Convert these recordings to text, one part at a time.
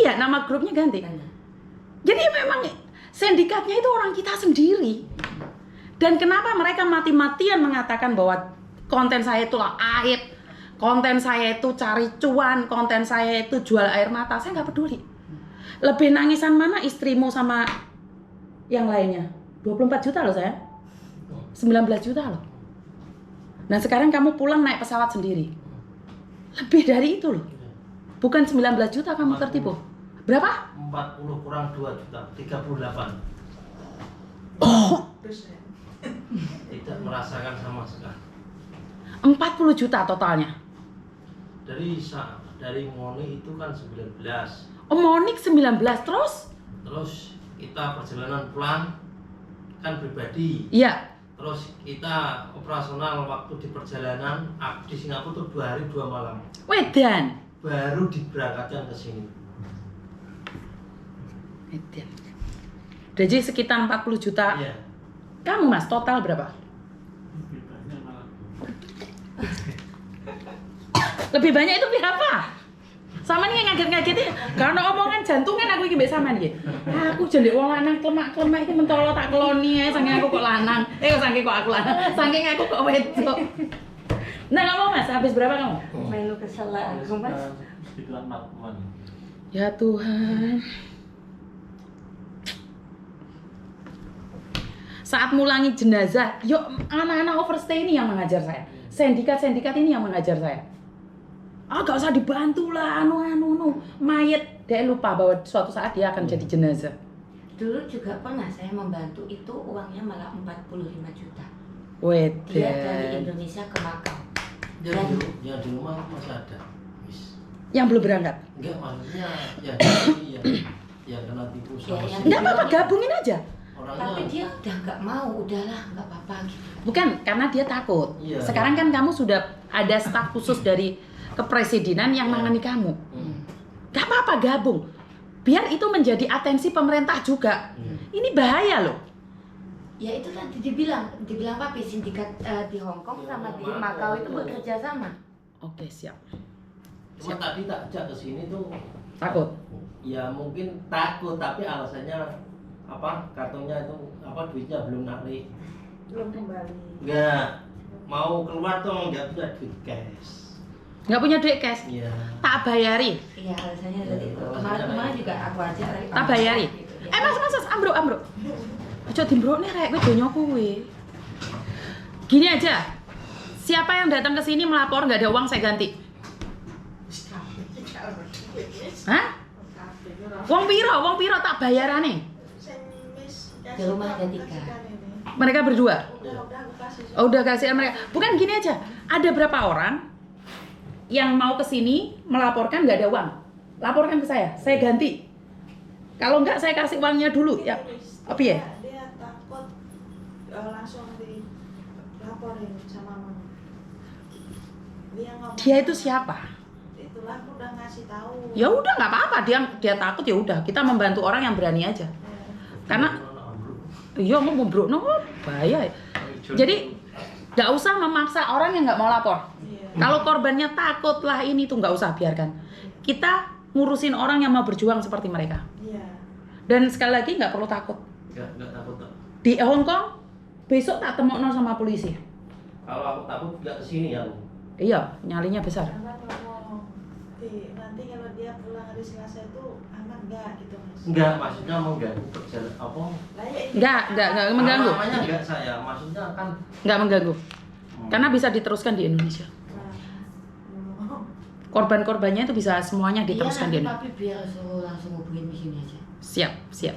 Iya, nama grupnya ganti. Jadi memang sindikatnya itu orang kita sendiri. Dan kenapa mereka mati-matian mengatakan bahwa konten saya itu aib, konten saya itu cari cuan, konten saya itu jual air mata. Saya nggak peduli. Lebih nangisan mana istrimu sama yang lainnya? 24 juta loh saya. 19 juta loh. Nah sekarang kamu pulang naik pesawat sendiri. Lebih dari itu loh. Bukan 19 juta kamu tertipu. Berapa? 40 kurang 2 juta, 38. Tidak merasakan sama sekali. 40 juta totalnya. Dari Moni itu kan 19. Oh Monik 19 terus? Terus kita perjalanan pulang kan pribadi. Iya. Terus kita operasional waktu di perjalanan di Singapura tuh 2 hari 2 malam. Wedan. Baru diberangkatkan ke sini. Wedan. Jadi sekitar 40 juta. Iya. Kamu mas total berapa? Lebih banyak itu berapa? Sama nih yang ngaget-ngagetin. Karena omongan jantungan aku iki mbek sampean iki. Aku jendek wong lanang klemak-klemak iki mentolo tak keloni ae saking aku kok lanang. Saking kok aku lanang, saking aku kok wedok. Nah, ngomong Mas, habis berapa kamu? Melu kesalahan aku Mas. Sekitar 40-an. Ya Tuhan. Saat mulangi jenazah, yuk anak-anak overstay ini yang mengajar saya. Sindikat-sindikat ini yang mengajar saya. Gak usah dibantu lah, mayat. Dia lupa bahwa suatu saat dia akan jadi jenazah. Dulu juga pernah saya membantu itu uangnya malah 45 juta. Wede. Dia dari Indonesia ke Makau. Ya di rumah masih ada. Yang belum berangkat? Enggak, maksudnya ya kena tipu sama Ya, Enggak apa-apa, gabungin aja. Tapi dia udah nggak mau, udahlah nggak apa-apa gitu. Bukan, karena dia takut. Iya, Sekarang kan kamu sudah ada staf khusus dari kepresidenan yang menangani kamu. Gak apa-apa gabung. Biar itu menjadi atensi pemerintah juga. Ini bahaya loh. Ya itu tadi dibilang papi sindikat di Hong Kong sama di Makau itu bekerja sama. Oke, siap. Cuma tadi tak ajak ke sini tuh Takut? ya mungkin takut, tapi alasannya kartunya itu duitnya belum narik. Belum kembali. Enggak. Mau keluar tuh enggak punya duit cash. Nggak punya duit cash? Iya. Tak bayari. Iya alasannya Ya, tadi itu. alasannya Kemarin gitu. juga aku aja. Tak bayari. Mas, ambruk. Aja dimbrokne rek, kowe donya kowe. Gini aja. Siapa yang datang ke sini melapor nggak ada uang saya ganti? Hah? Wong piro tak bayarane? Di rumah ada 3. Mereka berdua? Udah aku kasih. Oh, udah kasihan mereka. Bukan gini aja. Ada berapa orang yang mau ke sini melaporkan nggak ada uang? Laporkan ke saya ganti. Kalau nggak saya kasih uangnya dulu ya. Apa ya? Dia takut langsung dilaporin sama mama. Dia ngomong. Dia itu siapa? Itulah aku udah ngasih tahu. Ya udah nggak apa-apa, dia takut ya udah, kita membantu orang yang berani aja. Karena iya mau bro, bahaya. Jadi nggak usah memaksa orang yang nggak mau lapor. Kalau korbannya takut lah ini tuh nggak usah, biarkan. Kita ngurusin orang yang mau berjuang seperti mereka. Iya. Dan sekali lagi nggak perlu takut. Enggak takut. Di Hong Kong besok tak temokno sama polisi. Kalau aku takut enggak kesini ya. Iya, nyalinya besar. Karena ngomong nanti kalau dia pulang hari Selasa itu aman nggak gitu mas? Enggak, maksudnya mau ganggu perjalanan apa? Lah, ya ini Nggak mengganggu. Namanya enggak saya, maksudnya kan Nggak mengganggu. Karena bisa diteruskan di Indonesia. Nah, Korban-korbannya itu bisa semuanya diteruskan di Iya, Indonesia. tapi biar langsung hubungin di sini aja. Siap.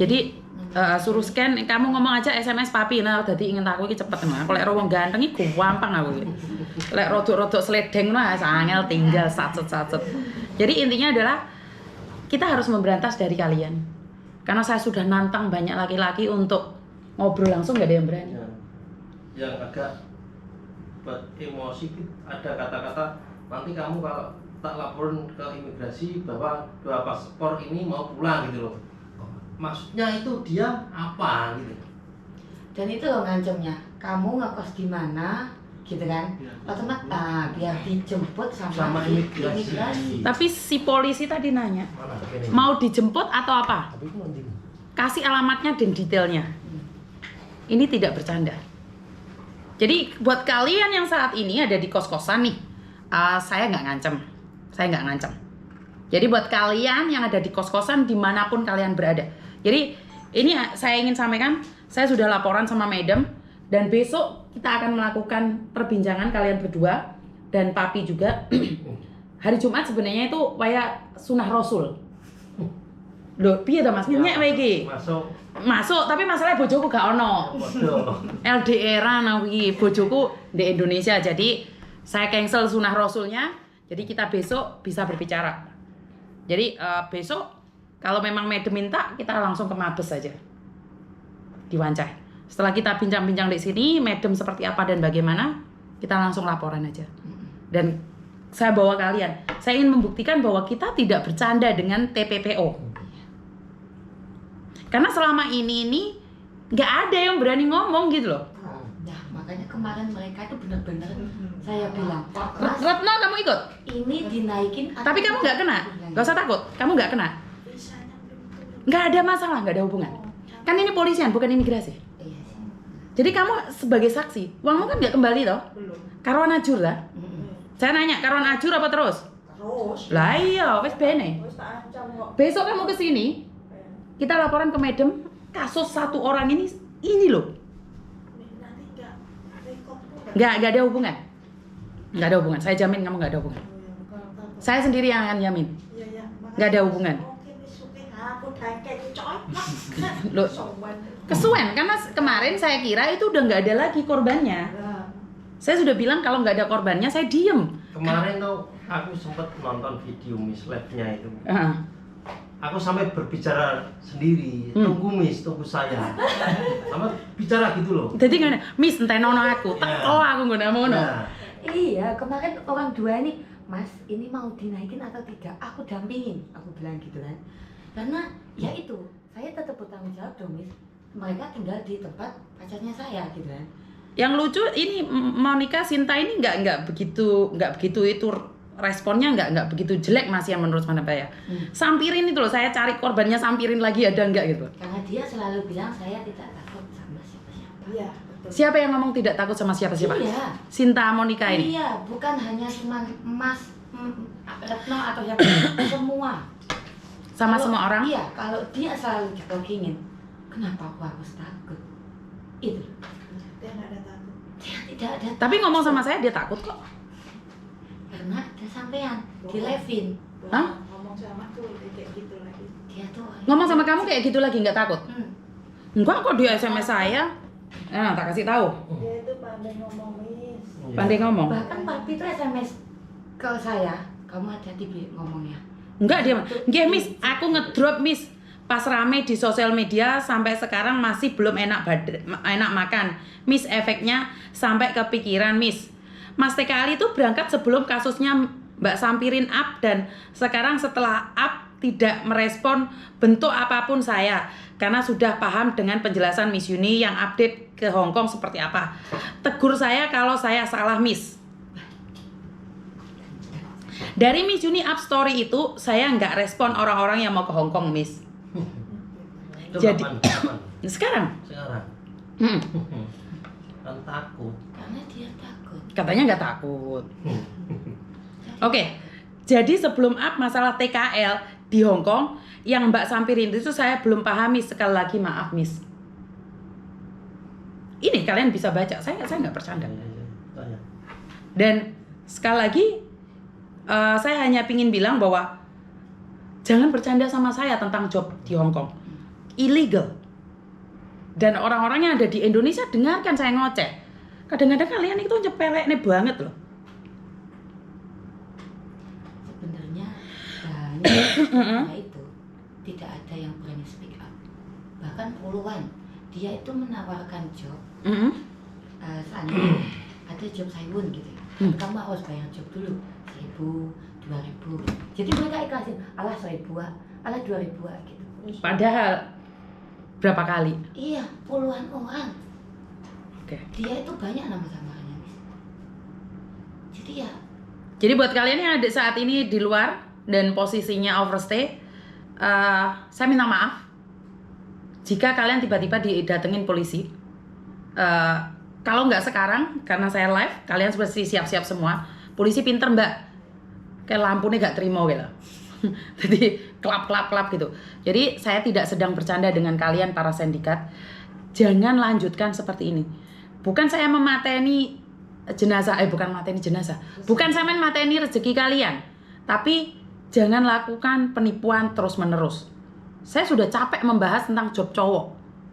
Jadi suruh scan, kamu ngomong aja SMS papi, nah dadi ingin aku iki cepet nah. Kalau lek wong ganteng iki gampang aku iki. Lek rodok-rodok sledeng nah angel tinggal sacet-sacet. Jadi intinya adalah kita harus memberantas dari kalian. Karena saya sudah nantang banyak laki-laki untuk ngobrol langsung, nggak ada yang berani. yang agak buat emosi, ada kata-kata nanti kamu kalau tak laporin ke imigrasi bahwa 2 paspor ini mau pulang gitu loh. Maksudnya itu dia apa gitu. Dan itu loh ngancemnya. Kamu ngekos di mana? gitu kan. Iya. Otomatis biar dijemput Sama sama imigrasi. Tapi si polisi tadi nanya, Mana? Ini. mau dijemput atau apa? Tapi itu nanti. Kasih alamatnya dan detailnya. Ini tidak bercanda. Jadi buat kalian yang saat ini ada di kos-kosan nih, saya nggak ngancam. Jadi buat kalian yang ada di kos-kosan dimanapun kalian berada. Jadi ini saya ingin sampaikan, saya sudah laporan sama Madam dan besok kita akan melakukan perbincangan kalian berdua dan Papi juga. Hari Jumat sebenarnya itu kayak sunah Rasul. Loh, piye ta Mas? Nyek wae iki. Masuk, tapi masalahnya bojoku gak ono. Waduh. LDR-an iki bojoku di Indonesia. Jadi saya cancel sunah Rasulnya. Jadi kita besok bisa berbicara. Jadi besok kalau memang Madam minta, kita langsung ke Mabes saja. Di Wancai. Setelah kita bincang-bincang di sini, Madam seperti apa dan bagaimana, kita langsung laporan aja. Dan saya bawa kalian. Saya ingin membuktikan bahwa kita tidak bercanda dengan TPPO. Karena selama ini nggak ada yang berani ngomong gitu loh. Nah, makanya kemarin mereka itu benar-benar saya bilang, Pak, Retno kamu ikut? ini dinaikin. Tapi kamu nggak kena, nggak usah takut. Kamu nggak kena, Visanya belum turun. nggak ada masalah, nggak ada hubungan. Kan ini polisian, bukan imigrasi. Iya sih. Jadi kamu sebagai saksi, uangmu kan nggak kembali toh? Belum. Karuan ajur lah. Saya nanya, karuan ajur apa terus? Terus. Lah iya, wes bene. Terus tak ancam kok. Besok kamu kesini, kita laporan ke Madam kasus satu orang ini loh. Nanti enggak rekodku Nggak ada hubungan. Nggak ada hubungan. Saya jamin kamu nggak ada hubungan. Saya sendiri yang akan jamin. Iya, Nggak ada hubungan. Oke, wis oke. Aku dangke coy. Loh, Sowan. kesuwen karena kemarin saya kira itu udah nggak ada lagi korbannya. Lah, Saya sudah bilang kalau nggak ada korbannya saya diem. Kemarin tuh aku sempat nonton video Miss Live-nya itu. Heeh. Aku sampai berbicara sendiri, Hmm. tunggu saya. Sama bicara gitu loh. Jadi nggak, Miss entah nono aku, teko aku nggak mau no. Nah, Iya, kemarin orang dua ini, Mas, ini mau dinaikin atau tidak? Aku dampingin, aku bilang gitu kan. Karena ya itu, saya tetap bertanggung jawab dong, Miss. Mereka tinggal di tempat pacarnya saya gitu kan. Yang lucu ini Monica Sinta ini nggak begitu itu responnya nggak begitu jelek masih yang menurut mana ya. Sampirin itu loh, saya cari korbannya sampirin lagi ada nggak gitu. Karena dia selalu bilang saya tidak takut sama siapa-siapa. iya, betul. Siapa yang ngomong tidak takut sama siapa-siapa? Iya. Sinta Monica ini. Iya, bukan hanya cuma Mas Retno atau siapa, semua. Sama Kalau- semua orang. Iya, kalau dia selalu dipokingin, kenapa aku harus takut? Itu. Dia enggak ada takut. Dia tidak ada. Tapi ngomong sama saya dia takut kok. Karena ada sampean di Levin. Hah? Ngomong sama tuh kayak gitu lagi. Dia tuh orang- Ngomong sama kamu kayak gitu lagi nggak takut? Enggak kok, dia SMS saya. Nah, tak kasih tahu. Dia itu pandai ngomong, Miss. iya. Pandai ngomong. Bahkan papi itu SMS ke saya, kamu hati-hati Bi, ngomongnya. Enggak dia. Nggih, Miss, aku ngedrop, Miss. Pas rame di sosial media sampai sekarang masih belum enak makan. Miss, efeknya sampai kepikiran, Miss. Mas TKL itu berangkat sebelum kasusnya Mbak Sampirin up dan sekarang setelah up tidak merespon bentuk apapun saya karena sudah paham dengan penjelasan Miss Yuni yang update ke Hong Kong seperti apa. Tegur saya kalau saya salah, Miss. Dari Miss Yuni up story itu saya nggak respon orang-orang yang mau ke Hong Kong, Miss. Itu Jadi- kapan? Sekarang Sekarang. hmm, Kan takut. Karena dia takut. katanya nggak takut. Oke, jadi sebelum up masalah TKL di Hong Kong yang Mbak Sampirin itu saya belum pahami. Sekali lagi maaf, Miss. Ini kalian bisa baca. Saya nggak bercanda. Tanya. Dan sekali lagi saya hanya pingin bilang bahwa jangan bercanda sama saya tentang job di Hong Kong. Illegal. Dan orang-orang yang ada di Indonesia dengarkan saya ngoceh. Kadang-kadang kalian itu nyepeleknya banget loh. Sebenarnya banyak itu tidak ada yang berani speak up. Bahkan puluhan. Dia itu menawarkan job. Mm-mm. Seandainya ada job Saiwon gitu ya. Hmm. Kamu harus bayar job dulu 1.000, 2.000. Jadi mereka ikhlasin, alah 1.000, alah 2.000 gitu. Padahal berapa kali? Iya, puluhan orang. Oke. Dia itu banyak nama samarannya, Miss. Jadi buat kalian yang ada saat ini di luar dan posisinya overstay, saya minta maaf jika kalian tiba-tiba didatengin polisi. Kalau nggak sekarang, karena saya live, kalian pasti siap-siap semua. Polisi pinter mbak, kayak lampunya nggak terima gitu. Jadi kelap gitu. Jadi saya tidak sedang bercanda dengan kalian para sindikat. Jangan lanjutkan seperti ini. Bukan saya memateni jenazah, bukan mateni jenazah. Bukan saya mateni rezeki kalian. Tapi jangan lakukan penipuan terus-menerus. Saya sudah capek membahas tentang job cowok.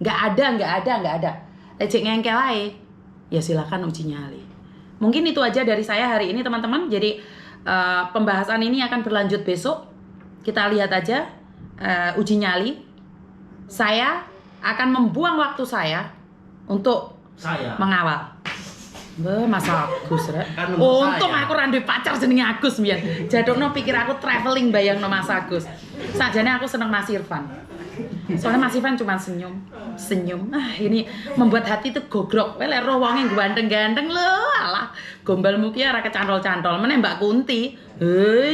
Nggak ada. Lecek ngengkel aja. Ya silakan uji nyali. Mungkin itu aja dari saya hari ini teman-teman. Jadi pembahasan ini akan berlanjut besok. Kita lihat aja uji nyali. Saya akan membuang waktu saya untuk mengawal. Mas Agus rek. Kan Untung saya. aku randu pacar jenenge Agus mbiyen. Jadukno pikir aku traveling bayangno Mas Agus. Sakjane aku seneng Mas Irfan. Soalnya Mas Irfan cuma senyum. Ini membuat hati itu gogrok. Lek roh wonge ganteng-ganteng lho, alah. Gombalmu ki ora kecantol-cantol meneh Mbak Kunti.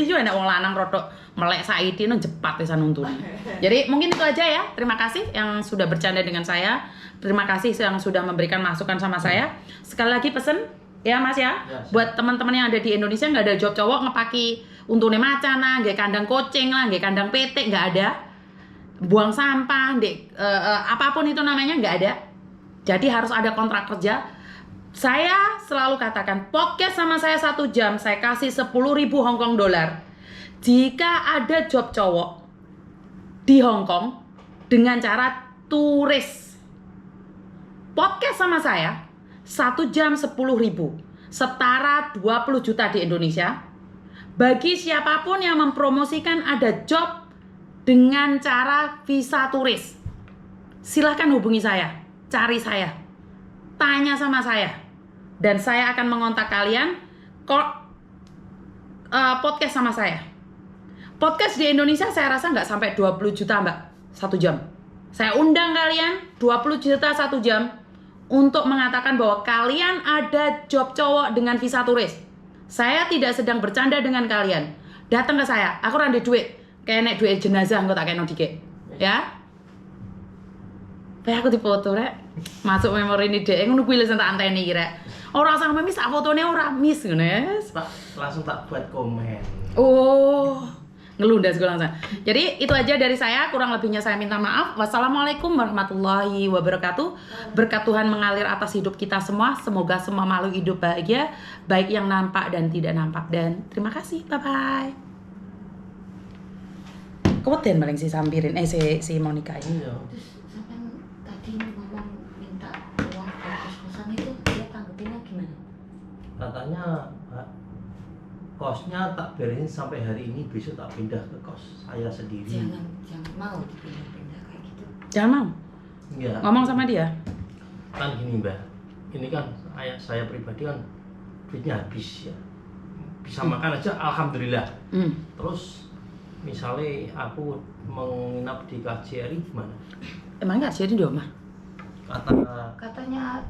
Yo enak wong lanang rodok melek saiki nang jepat pisan untune. Jadi mungkin itu aja ya. Terima kasih yang sudah bercanda dengan saya. Terima kasih yang sudah memberikan masukan sama saya. Sekali lagi pesen ya Mas ya. Buat teman-teman yang ada di Indonesia nggak ada job cowok ngepaki untune macan lah, nggak kandang kucing lah, nggak kandang petik, nggak ada. Buang sampah, apapun itu namanya nggak ada. Jadi harus ada kontrak kerja. Saya selalu katakan podcast sama saya 1 jam, saya kasih 10.000 Hong Kong dollar. Jika ada job cowok di Hong Kong dengan cara turis podcast sama saya 1 jam 10.000, setara 20 juta di Indonesia. Bagi siapapun yang mempromosikan ada job dengan cara visa turis, silahkan hubungi saya, cari saya, tanya sama saya, dan saya akan mengontak kalian. Podcast sama saya. Podcast di Indonesia saya rasa nggak sampai 20 juta mbak 1 jam. Saya undang kalian 20 juta 1 jam untuk mengatakan bahwa kalian ada job cowok dengan visa turis. Saya tidak sedang bercanda dengan kalian. Datang ke saya, aku rande duit. Kayak nek duit jenazah aku tak kena dikit. Ya. Kayak aku dipoto rek. Masuk memori ini dek ngono kuwi lesen tak anteni iki rek. Ora sang memis sak fotone ora miss ngono ya. Langsung tak buat komen. Oh. Ngelundas gue langsung. Jadi itu aja dari saya, kurang lebihnya saya minta maaf. Wassalamualaikum warahmatullahi wabarakatuh. Berkat Tuhan mengalir atas hidup kita semua. Semoga semua makhluk hidup bahagia, baik yang nampak dan tidak nampak. Dan terima kasih, bye bye. Kemudian paling si sampirin si Monica ini. Iya. Terus sampai tadi ngomong minta uang buat kos-kosan itu dia tanggepinnya gimana? Katanya kosnya tak beresin sampai hari ini, besok tak pindah ke kos saya sendiri. Jangan mau dipindah-pindah kayak gitu. Jangan mau. Iya. Ngomong sama dia. Kan gini mbak, ini kan saya pribadi kan duitnya habis ya. Bisa makan aja alhamdulillah. Terus misalnya aku menginap di KJRI gimana? Emang nggak jadi di rumah? Katanya Katanya